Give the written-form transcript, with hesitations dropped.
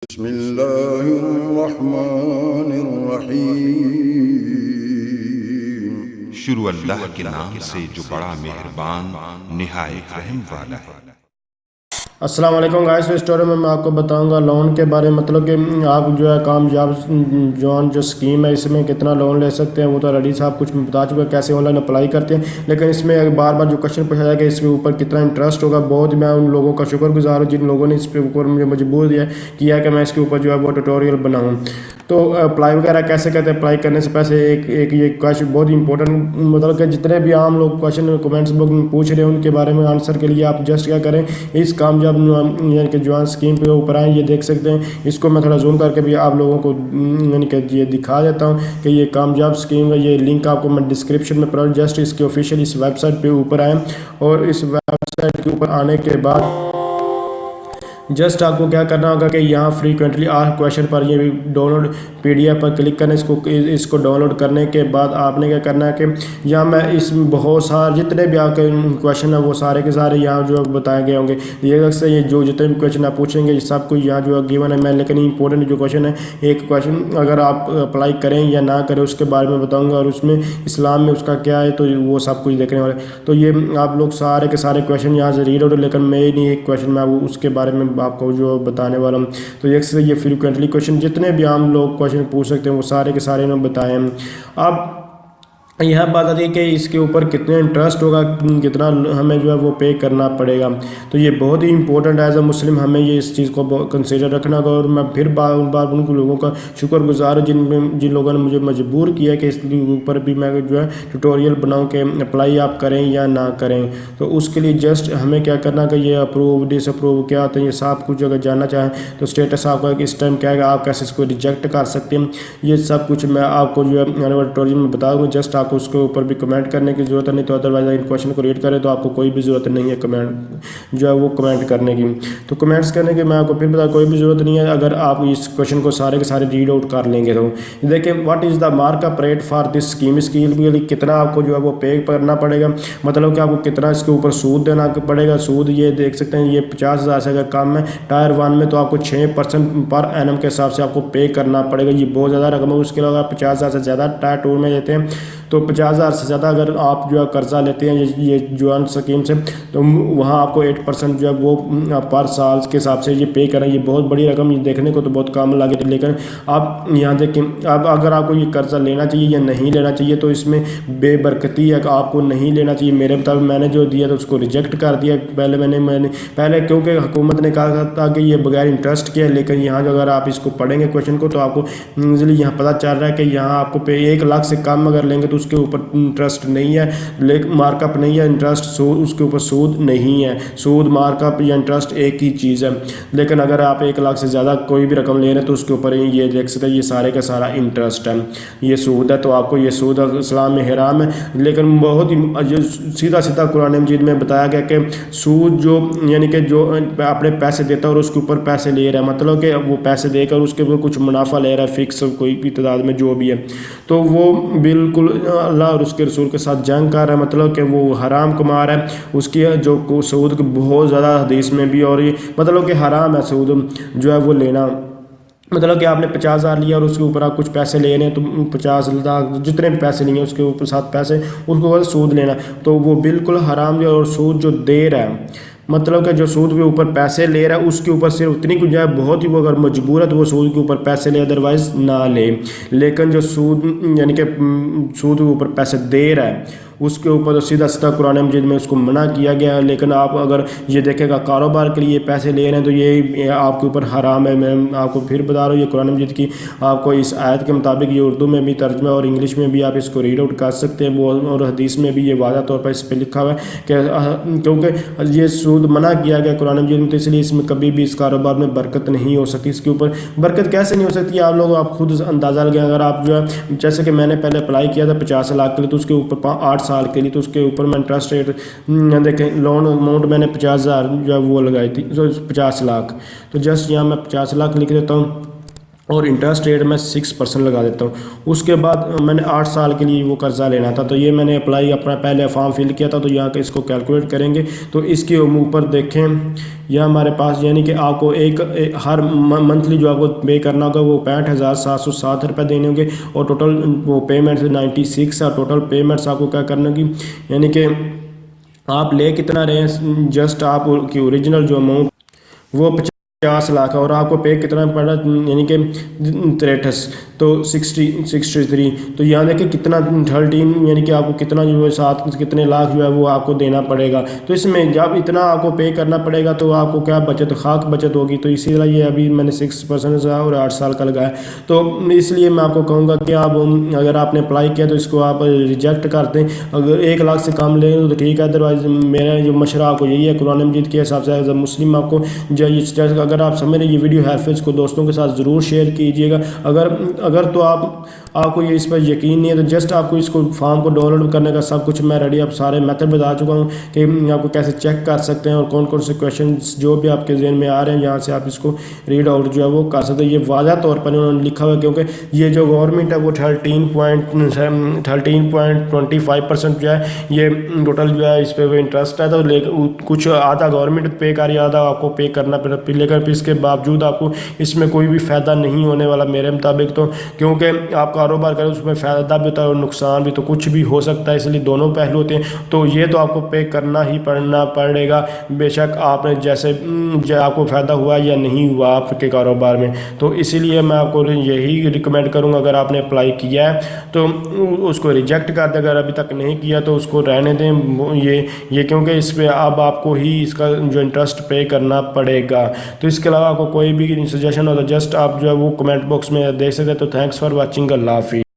بسم اللہ الرحمن الرحیم۔ شروع اللہ کے نام سے جو بڑا مہربان نہایت رحم والا ہے۔ السلام علیکم گائز، اس اسٹوری میں آپ کو بتاؤں گا لون کے بارے میں، مطلب کہ آپ جو ہے کامیاب جو اسکیم ہے اس میں کتنا لون لے سکتے ہیں۔ وہ تو ریڈی صاحب کچھ بتا چکے ہیں کیسے آن لائن اپلائی کرتے ہیں، لیکن اس میں بار بار جو کوشچن پوچھا جائے کہ اس کے اوپر کتنا انٹرسٹ ہوگا، بہت میں ان لوگوں کا شکر گزار ہوں جن لوگوں نے اس کے اوپر مجھے مجبور کیا کہ میں اس کے اوپر جو ہے وہ ٹیوٹوریل بناؤں۔ تو اپلائی وغیرہ کیسے کرتے ہیں؟ اپلائی کرنے سے پہلے ایک یہ کویشچن بہت امپورٹنٹ، مطلب کہ جتنے بھی عام لوگ کویشچن کمنٹس بک میں پوچھ رہے ہیں ان کے بارے میں آنسر کے لیے آپ جسٹ کیا کریں، اس کامیاب یعنی کہ جوان اسکیم پہ اوپر آئیں، یہ دیکھ سکتے ہیں۔ اس کو میں تھوڑا زوم کر کے بھی آپ لوگوں کو یعنی کہ یہ دکھا دیتا ہوں کہ یہ کامیاب اسکیم ہے۔ یہ لنک آپ کو میں ڈسکرپشن میں پڑھوں، جسٹ اس کے آفیشیل اس ویب سائٹ پہ اوپر آئیں، اور اس ویب سائٹ کے اوپر آنے کے بعد جسٹ آپ کو کیا کرنا ہوگا کہ یہاں فریکوینٹلی آسکڈ کویشچن پر یہ download P D F پر کلک کرنا، اس کو ڈاؤن لوڈ کرنے کے بعد آپ نے کیا کرنا ہے کہ یہاں میں اس میں بہت سارے جتنے بھی آپ کے کویشچن ہیں وہ سارے کے سارے یہاں جو بتائے گئے ہوں گے۔ یہ اکثر یہ جو جتنے بھی کویشچن آپ پوچھیں گے یہ سب کچھ یہاں جو گیون ہے، میں لیکن امپورٹنٹ جو کویشچن ہے ایک کویشچن اگر آپ اپلائی کریں یا نہ کریں اس کے بارے میں بتاؤں گا، اور اس میں اسلام میں اس کا کیا ہے تو وہ سب کچھ دیکھنے والے۔ تو یہ آپ لوگ سارے کے سارے کویشچن یہاں سے ریڈ آؤٹ، لیکن میں نہیں ایک کویشچن میں اس کے بارے میں آپ کو جو بتانے والا ہوں۔ تو یہ فریکوینٹلی کویشچن جتنے بھی عام لوگ کویشچن پوچھ سکتے ہیں وہ سارے کے سارے انہوں نے بتائے ہیں۔ اب یہاں بات آتی ہے کہ اس کے اوپر کتنے انٹرسٹ ہوگا، کتنا ہمیں جو ہے وہ پے کرنا پڑے گا۔ تو یہ بہت ہی امپورٹنٹ ایز اے مسلم ہمیں یہ اس چیز کو کنسیڈر رکھنا ہوگا، اور میں پھر بار ان لوگوں کا شکر گزار ہوں جن لوگوں نے مجھے مجبور کیا کہ اس کے اوپر بھی میں جو ہے ٹیوٹوریل بناؤں کہ اپلائی آپ کریں یا نہ کریں۔ تو اس کے لیے جسٹ ہمیں کیا کرنا کہ یہ اپروو ڈس اپروو کیا ہوتا ہے یہ سب کچھ اگر جاننا چاہیں تو اسٹیٹس آپ کا اس ٹائم کیا ہے، آپ کیسے اس کو ریجیکٹ کر سکتے ہیں، یہ سب کچھ میں آپ کو جو ہے ٹیوٹوریل میں بتا دوں گا۔ جسٹ آپ کو اس کے اوپر بھی کمنٹ کرنے کی ضرورت نہیں، تو ادروائز ان کویشچن کو ریڈ کریں تو آپ کو کوئی بھی ضرورت نہیں ہے کمنٹ جو ہے وہ کمنٹ کرنے کی۔ تو کمنٹس کرنے کی میں آپ کو پھر بتا کوئی بھی ضرورت نہیں ہے اگر آپ اس کویشچن کو سارے کے سارے ریڈ آؤٹ کر لیں گے۔ تو دیکھیں what is the markup rate for this scheme, اس کے لیے کتنا آپ کو جو ہے وہ پے کرنا پڑے گا، مطلب کہ آپ کو کتنا اس کے اوپر سود دینا پڑے گا۔ سود یہ دیکھ سکتے ہیں یہ 50,000 سے اگر کم ہے ٹائر 1 میں تو آپ کو 6% پر اینم کے حساب سے آپ کو پے کرنا پڑے گا، یہ بہت زیادہ رقم ہے۔ اس کے علاوہ 50,000 سے زیادہ ٹائر 2 میں دیتے ہیں تو 50,000 سے زیادہ اگر آپ جو ہے قرضہ لیتے ہیں یہ جوان اسکیم سے تو وہاں آپ کو 8% جو ہے وہ پر سال کے حساب سے یہ پے کریں۔ یہ بہت بڑی رقم، یہ دیکھنے کو تو بہت کم لگے، لیکن آپ یہاں دیکھیں اب اگر آپ کو یہ قرضہ لینا چاہیے یا نہیں لینا چاہیے تو اس میں بے برکتی ہے کہ آپ کو نہیں لینا چاہیے۔ میرے مطابق میں نے جو دیا تو اس کو ریجیکٹ کر دیا پہلے کیونکہ حکومت نے کہا تھا کہ یہ بغیر انٹرسٹ کے ہے، لیکن یہاں جو اگر آپ اس کو پڑھیں گے کویشچن کو تو آپ کو ایزیلی یہاں پتہ چل رہا ہے کہ یہاں آپ کو 1 لاکھ سے کم اگر لیں گے تو اس کے اوپر انٹرسٹ نہیں ہے، لیکن مارک اپ نہیں ہے، انٹرسٹ اس کے اوپر سود نہیں ہے۔ سود مارک اپ یا انٹرسٹ ایک ہی چیز ہے، لیکن اگر آپ 1 لاکھ سے زیادہ کوئی بھی رقم لے رہے ہیں تو اس کے اوپر یہ دیکھ سکتے ہیں یہ سارے کا سارا انٹرسٹ ہے، یہ سود ہے۔ تو آپ کو یہ سود اسلام میں حرام ہے، لیکن بہت ہی سیدھا قرآن مجید میں بتایا گیا کہ سود جو یعنی کہ جو اپنے پیسے دیتا ہے اور اس کے اوپر پیسے لے رہا ہے، مطلب کہ وہ پیسے دے کر اس کے اوپر کچھ منافع لے رہا ہے فکس کوئی بھی تعداد میں جو بھی ہے، تو وہ بالکل اللہ اور اس کے رسول کے ساتھ جنگ کر رہا ہے، مطلب کہ وہ حرام کما رہا ہے۔ اس کی جو سود بہت زیادہ حدیث میں بھی، اور یہ مطلب کہ حرام ہے سود جو ہے وہ لینا، مطلب کہ آپ نے 50,000 لیا اور اس کے اوپر آپ کچھ پیسے لے رہے ہیں تو 50,000 جتنے بھی پیسے لیے اس کے اوپر 7 پیسے اس کے اوپر سود لینا تو وہ بالکل حرام ہے۔ اور سود جو دے رہا ہے مطلب کہ جو سود کے اوپر پیسے لے رہا ہے اس کے اوپر صرف اتنی کچھ ہے، بہت ہی وہ اگر مجبور ہے تو وہ سود کے اوپر پیسے لے، ادروائز نہ لے، لیکن جو سود یعنی کہ سود کے اوپر پیسے دے رہا ہے اس کے اوپر تو سیدھا قرآن مجید میں اس کو منع کیا گیا ہے۔ لیکن آپ اگر یہ دیکھے گا کاروبار کے لیے پیسے لے رہے ہیں تو یہ آپ کے اوپر حرام ہے۔ میں آپ کو پھر بتا رہا ہوں یہ قرآن مجید کی آپ کو اس آیت کے مطابق یہ اردو میں بھی ترجمہ اور انگلش میں بھی آپ اس کو ریڈ آؤٹ کر سکتے ہیں، وہ اور حدیث میں بھی یہ واضح طور پر اس پہ لکھا ہوا ہے کہ کیونکہ یہ سود منع کیا گیا قرآن مجید میں، تو اس لیے اس میں کبھی بھی اس کاروبار میں برکت نہیں ہو سکتی۔ اس کے اوپر برکت کیسے نہیں ہو سکتی آپ خود اندازہ لگائیں۔ اگر آپ جو ہے جیسے کہ میں نے پہلے اپلائی کیا تھا 50 لاکھ کے لیے تو اس کے اوپر 8 سال کے لیے، تو اس کے اوپر میں انٹرسٹ ریٹ دیکھیں لون اماؤنٹ میں نے 50,000 جو ہے وہ لگائی تھی 50 لاکھ، تو جسٹ یہاں میں 50 لاکھ لکھ دیتا ہوں اور انٹرسٹ ریٹ میں 6% لگا دیتا ہوں. اس کے بعد میں نے 8 سال کے لیے وہ قرضہ لینا تھا. تو یہ میں نے اپلائی اپنا پہلے فارم فل کیا تھا. تو یہاں کے اس کو کیلکولیٹ کریں گے تو اس کے اوپر دیکھیں یہ ہمارے پاس یعنی کہ آپ کو ہر منتھلی جو آپ کو پے کرنا ہوگا وہ 65,707 روپے دینے ہوں گے. اور ٹوٹل وہ پیمنٹس 96 ہے. ٹوٹل پیمنٹس آپ کو کیا کرنا ہوگی یعنی کہ آپ لے کتنا رہے ہیں جسٹ آپ کی اوریجنل جو اماؤنٹ وہ 50 لاکھ ہے اور آپ کو پے کتنا پڑ رہا ہے یعنی کہ 63 تو 63. تو یہاں دیکھیں کتنا 13 یعنی کہ آپ کو کتنا جو ہے ساتھ کتنے لاکھ جو ہے وہ آپ کو دینا پڑے گا. تو اس میں جب اتنا آپ کو پے کرنا پڑے گا تو آپ کو کیا بچت خاک بچت ہوگی. تو اسی طرح یہ ابھی میں نے 6% اور 8 سال کا لگایا. تو اس لیے میں آپ کو کہوں گا کہ آپ اگر آپ نے اپلائی کیا تو اس کو آپ ریجیکٹ کر دیں. اگر 1 لاکھ سے کم لیں تو ٹھیک ہے. ادروائز میرا جو مشورہ آپ کو یہی ہے قرآن مجید کے حساب سے ایز اے مسلم آپ کو اگر آپ سمجھ رہے یہ ویڈیو ہیلپ ہے اس کو دوستوں کے ساتھ ضرور شیئر کیجیے گا. اگر تو آپ کو یہ اس پر یقین نہیں ہے تو جسٹ آپ کو اس کو فارم کو ڈاؤن لوڈ کرنے کا سب کچھ میں ریڈی آپ سارے میتھڈ بتا چکا ہوں کہ آپ کو کیسے چیک کر سکتے ہیں اور کون کون سے کویشچنز جو بھی آپ کے ذہن میں آ رہے ہیں یہاں سے آپ اس کو ریڈ آؤٹ جو ہے وہ کر سکتے ہیں. یہ واضح طور پر انہوں نے لکھا ہوا ہے کیونکہ یہ جو گورنمنٹ ہے وہ 13.25% جو ہے یہ ٹوٹل جو ہے اس پہ انٹرسٹ ہے. تو کچھ آدھا گورنمنٹ پے کر یا آدھا آپ کو پے کرنا پڑے لیکن اس کے باوجود آپ کو اس میں کوئی بھی فائدہ نہیں ہونے والا میرے مطابق. تو کیونکہ آپ کاروبار کریں اس میں فائدہ بھی ہوتا ہے اور نقصان بھی. تو کچھ بھی ہو سکتا ہے اس لیے دونوں پہلو ہوتے ہیں. تو یہ تو آپ کو پے کرنا ہی پڑے گا بے شک آپ نے جیسے آپ کو فائدہ ہوا یا نہیں ہوا آپ کے کاروبار میں. تو اسی لیے میں آپ کو یہی ریکمینڈ کروں گا اگر آپ نے اپلائی کیا ہے تو اس کو ریجیکٹ کر دیں. اگر ابھی تک نہیں کیا تو اس کو رہنے دیں. یہ کیونکہ اس پہ اب آپ کو ہی اس کا جو انٹرسٹ پے کرنا پڑے گا. تو اس کے علاوہ آپ کو کوئی بھی سجیشن ہو تو جسٹ آپ جو ہے وہ کمنٹ باکس میں دیکھ سکتے ہیں. تو تھینکس فار واچنگ. اللہ حافظ.